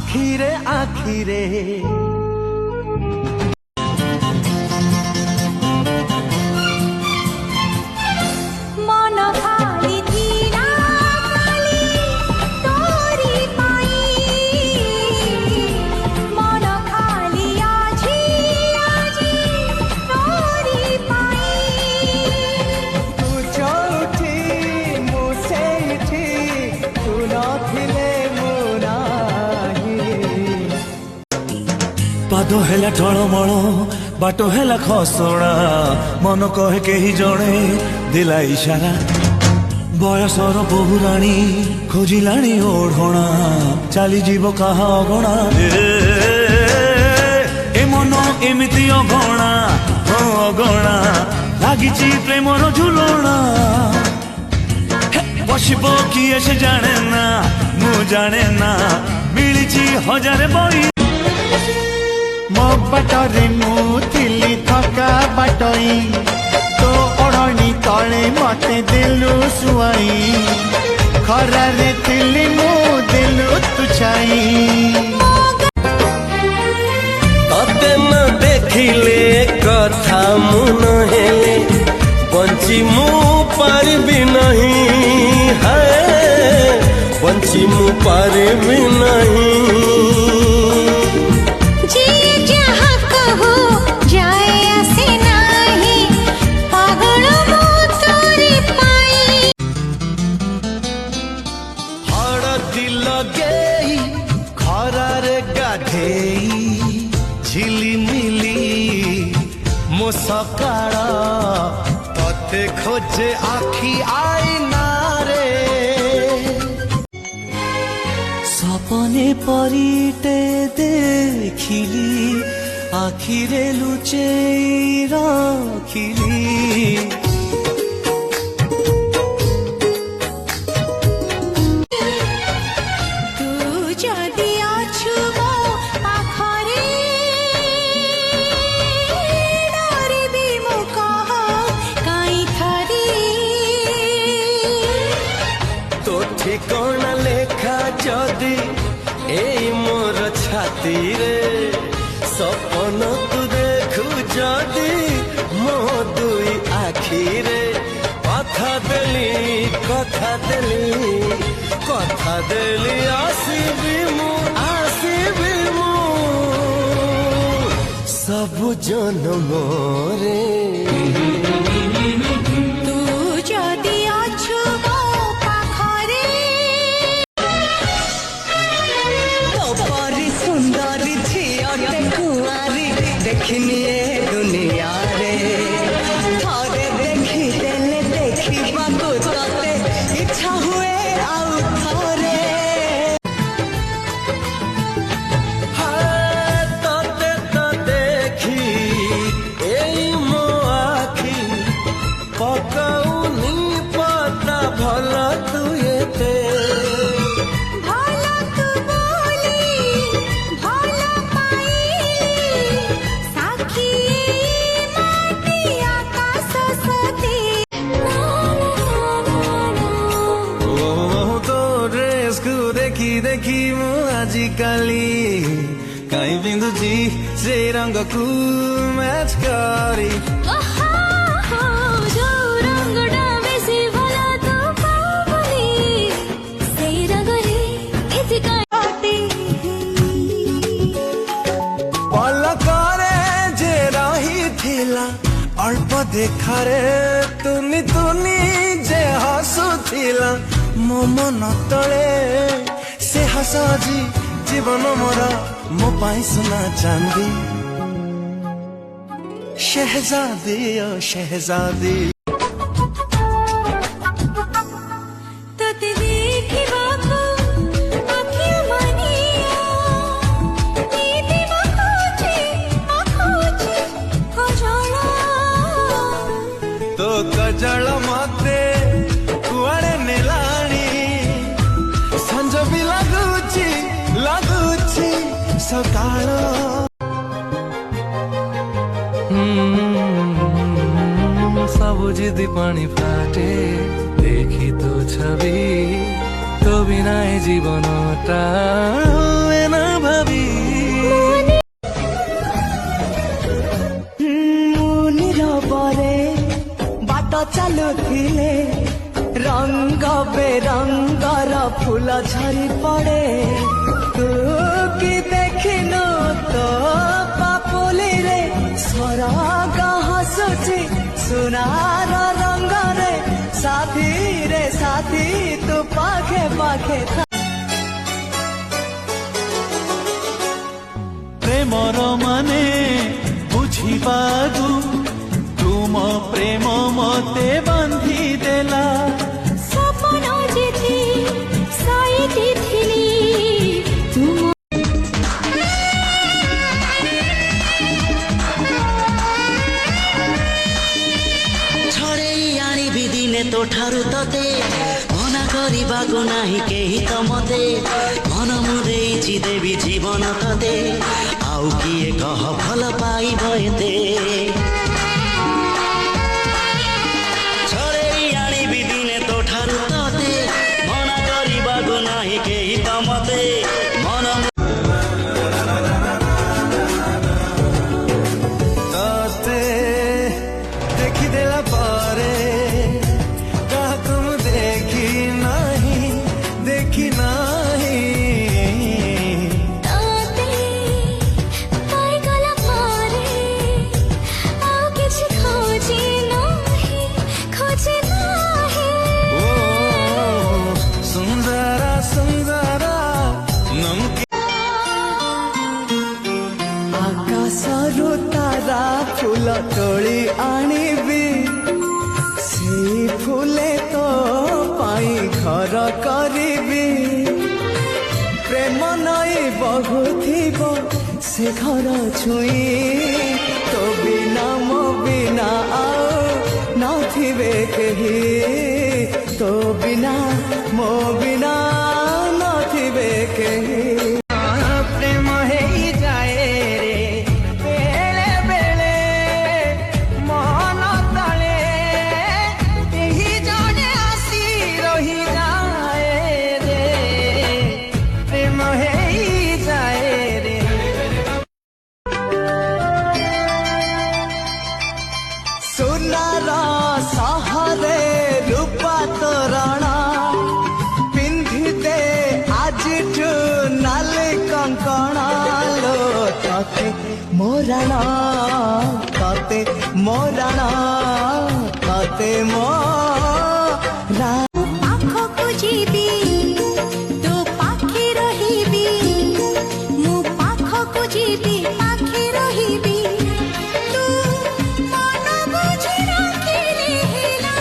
आखिरे आखिरे पाद है टलमल बाट है खसड़ा मन कहे कही जड़े दिला इशारा बयसर बहुराणी खोजिलाणी ओढ़णा चली जीव कहा अगणा ए मन एमती अगणा अगणा लगी प्रेमर झुलणा बसब किए से जाने ना मु जाने ना मिली हजार बई मो बाटरे मुली थका बाटई तो ओढ़नी तले मते दिलु सुआई खरारे थिली मु दिलु तुछाई तते न देखिले कथा मु नहेले बंची मु पारबी नहीं है बंची मु पारबी नहीं झिलिमिली मो सकाळ तते खोजे आखी आईना रे सपने परिटे देखिली आखिरे लुचे रखिली कौन लेखा जदि ए मोर छाती रे सपन तू देखु जदि मो दुई आखी रे कथा देली आसीबी मु सब जन्म रे देखनी दुनिया रे थोड़े देखी देले देखी बाको तोते इच्छा हुए आउ थोड़े हाय तोते तो देखी एई मो आखी पकाउनी पता भला तू एते देखी मु आजिकाली कहीं बिंदुची से रंग को मैच करी पलकरे जे रही थिला अल्प देखारे तुनी तुनी जे हसुथिला मो मन तले से हसजी जीवन मोर मो पाई सुना चांदी शहजादी ओ शहजादी तो कजल मते कुआड़े नेलाणी संज भी लगुची सकाळ सब जिद पानी फाटे देखी तो छवि তো বিনায় জীবনটা হয় না ভাবি নীরবরে বাଟ ଚାଲୁଥିଲେ ରଙ୍ଗ ବେରଙ୍ଗର ଫୁଲ ଝରି ପଡ଼େ ତୁ କି ଦେଖିନୁ ତୋ ପାପୁଲିରେ ସରଗ ହସୁଛି ସୁନାର ରଙ୍ଗରେ ସାଥୀରେ ସାଥୀ ତୁ ପାଖେ ପାଖେ ପ୍ରେମର ମାନେ ବୁଝିବାକୁ ତୁମ ପ୍ରେମ ମତେ ବାନ୍ଧି ଦେଲା ସପନ ଯେତେ ସାଇତିଥିଲି ତୁମ ଛଡ଼େଇ ଆଣିବି ଦିନେ ତୋ ଠାରୁ ତତେ ମନା କରିବାକୁ ନାହିଁ କେହି ତ ମତେ ମନ ମୁଁ ଦେଇଛି ଦେବି ଜୀବନ ତତେ ଆଉ କିଏ କହ ଭଲ ପାଇବ ଏତେ ଛଡ଼େଇ ଆଣିବି ଦିନେ ତୋ ଠାରୁ ତତେ ମନା କରିବାକୁ ନାହିଁ କେହି ତ ମତେ ମନ ତତେ ଦେଖିଦେଲା ପରେ କାହାକୁ ମୁଁ ଦେଖି ନାହିଁ ତତେ ପାଇଗଲା ପରେ ଆଉ କିଛି ଖୋଜି ନାହିଁ ଓ ସୁନ୍ଦର ସୁନ୍ଦର ନମକି ଆକାଶରୁ ତାରା ଫୁଲ ତୋଳି ଆଣିବି ସେଇ ଫୁଲେ ତୋ ପାଇଁ ଘର କରିବି ପ୍ରେମ ନଈ ବହୁଥିବ ସେ ଘର ଛୁଇଁ ତୋ ବିନା ମୋ ବିନା ଆଉ ନଥିବେ କେହି ତୋ ବିନା ମୋ ବିନା ନଥିବେ କେହି ପ୍ରେମ ହେଇଯାଏ ରେ ବେଳେ ବେଳେ ମନ ତଳେ କେହି ଜଣେ ଆସି ରହିଯାଏ ରେ ପ୍ରେମ ହେଇଯାଏ ରେ ସୁନାର ସହରେ ରୂପା ତୋରଣ ପିନ୍ଧିଦେ ଆଜିଠୁ ନାଲି କଙ୍କଣ ଲୋ ତତେ ମୋରଣ ତତେ ମୋରଣ ତତେ ମୋରା ପାଖକୁ ଯିବି ତୋ ପାଖେ ରହିବି ମୁଁ ପାଖକୁ ଯିବି ପାଖେ ରହିବି ତୁ ମନ ବୁଝି ରଖିଲେ ହେଲା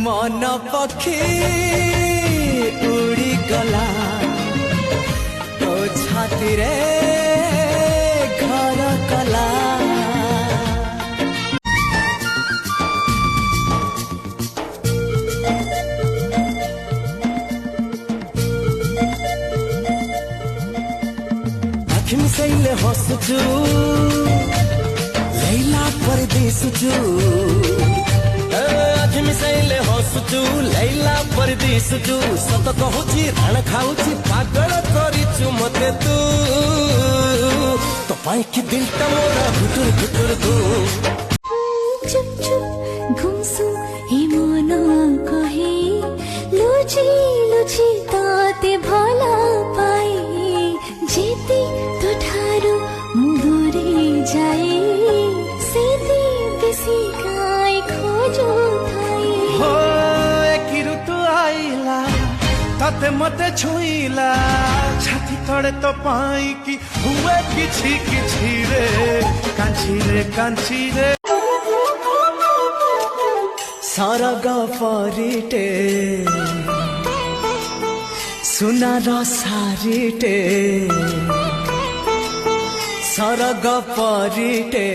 ମନ ପକ୍ଷୀ ଉଡ଼ିଗଲା ତୋ ଛାତିରେ ଘର କଲା ଆଖି ମିଶାଇଲେ ହସୁଛୁ ଲୈଲା ପରେ ଦିଶୁଛୁ ଆଖି ମିଶାଇଲେ ହସୁଛୁ ଲୈଲା ପରେ ଦିଶୁଛୁ ସତ କହୁଛି ରାଣ ଖାଉଛି ପାଗଳ କରିଛୁ ମତେ ତୁ ତୋ ପାଇଁ କି ଦିଲଟା ମୋର ଭିତରୁ ଭିତରୁ ତୁ ଚୁପ୍ ଚୁପ୍ ଗୁମସୁମ୍ ଏ ମନ କହେ ଲୁଚି ଲୁଚି ତତେ ଭଲ ପାଏ ଯେତେ ତୋ ଠାରୁ ମୁଁ ଦୂରେ ଯାଏ ସେତେ ବେଶୀ କାଇଁ ଖୋଜୁଥାଏ हो एक ऋतु आइला तते मते छुईला छाती तड़े तो पाई की हुए किछि किछि रे कांची रे ସରଗ ପରିଟେ ସୁନାର ଶାଢ଼ୀଟେ ସରଗ ପରିଟେ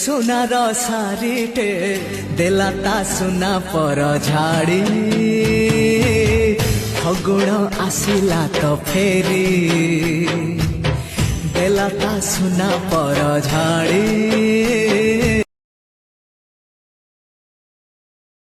ସୁନାର ଶାଢ଼ୀଟେ ଦେଲା ତା ସୁନା ପର ଝାଡ଼ି ଫଗୁଣ ଆସିଲା ତ ଫେରି ଦେଲା ତା ସୁନା ପର ଝାଡ଼ି